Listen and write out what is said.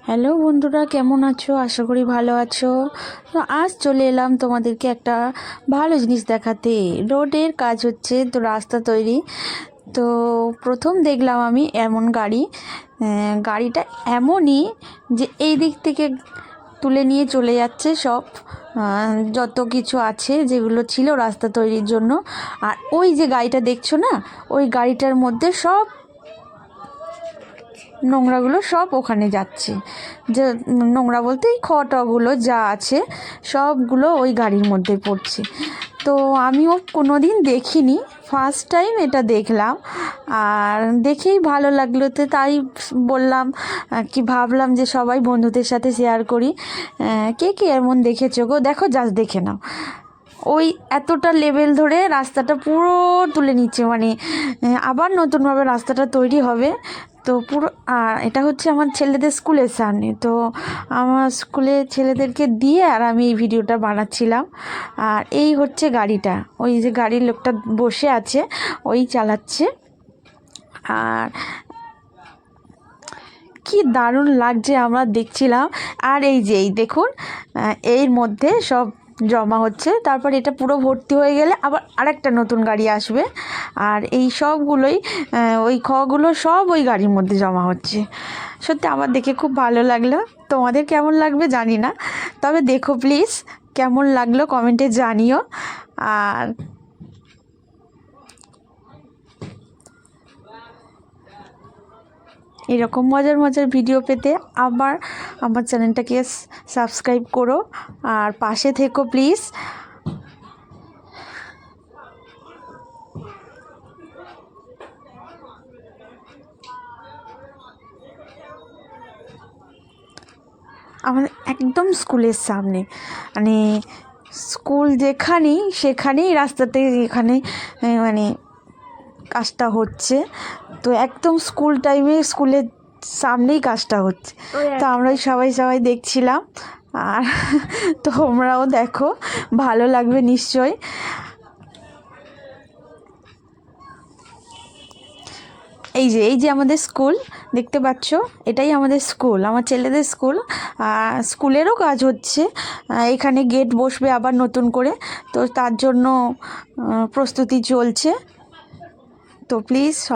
Hello বন্ধুরা, কেমন আছো? আশা করি ভালো আছো। তো আজ চলে এলাম তোমাদেরকে একটা ভালো জিনিস দেখাতে। রোডের কাজ হচ্ছে, তো রাস্তা তৈরি। তো প্রথম দেখলাম আমি এমন গাড়ি। গাড়িটা এমনই যে এই দিক থেকে তুলে নিয়ে চলে যাচ্ছে সব যত কিছু আছে যেগুলো ছিল রাস্তা তৈরির জন্য। আর ওই যে গাড়িটা দেখছো না, ওই গাড়িটার মধ্যে সব নোংরাগুলো সব ওখানে যাচ্ছে। যে নোংরা বলতে এই খড়টগুলো যা আছে সবগুলো ওই গাড়ির মধ্যে পড়ছে। তো আমিও কোনো দিন দেখিনি, ফার্স্ট টাইম এটা দেখলাম। আর দেখেই ভালো লাগলো, তো তাই বললাম, কি ভাবলাম যে সবাই বন্ধুদের সাথে শেয়ার করি। কে কে এমন দেখেছো গো? দেখো, জাস্ট দেখে নাও। ওই এতটা লেভেল ধরে রাস্তাটা পুরো তুলে নিচ্ছে, মানে আবার নতুনভাবে রাস্তাটা তৈরি হবে। তো পুরো, আর এটা হচ্ছে আমার ছেলেদের স্কুলের সামনে। তো আমার স্কুলে ছেলেদেরকে দিয়ে আর আমি এই ভিডিওটা বানাচ্ছিলাম। আর এই হচ্ছে গাড়িটা, ওই যে গাড়ির লোকটা বসে আছে ওই চালাচ্ছে। আর কি দারুণ লাগছে আমরা দেখছিলাম। আর এই যে এই দেখুন, এর মধ্যে সব জমা হচ্ছে, তারপর এটা পুরো ভর্তি হয়ে গেলে আবার আরেকটা নতুন গাড়ি আসবে। আর এই সবগুলোই ওই খগুলো সব ওই গাড়ির মধ্যে জমা হচ্ছে। সত্যি আমার দেখে খুব ভালো লাগলো। তোমাদের কেমন লাগবে জানি না, তবে দেখো প্লিজ, কেমন লাগলো কমেন্টে জানিও। আর এরকম মজার মজার ভিডিও পেতে আবার আমার চ্যানেলটাকে সাবস্ক্রাইব করো আর পাশে থেকো প্লিজ। আমাদের একদম স্কুলের সামনে, মানে স্কুল যেখানেই সেখানেই রাস্তাতে এখানে মানে কাজটা হচ্ছে। তো একদম স্কুল টাইমে স্কুলের সামনেই কাজটা হচ্ছে। তো আমরাই সবাই দেখছিলাম। আর তোমরাও দেখো, ভালো লাগবে নিশ্চয়। এই যে আমাদের স্কুল দেখতে পাচ্ছ, এটাই আমাদের স্কুল, আমার ছেলেদের স্কুল। স্কুলেরও কাজ হচ্ছে। এখানে গেট বসবে আবার নতুন করে, তো তার জন্য প্রস্তুতি চলছে। তো প্লিজ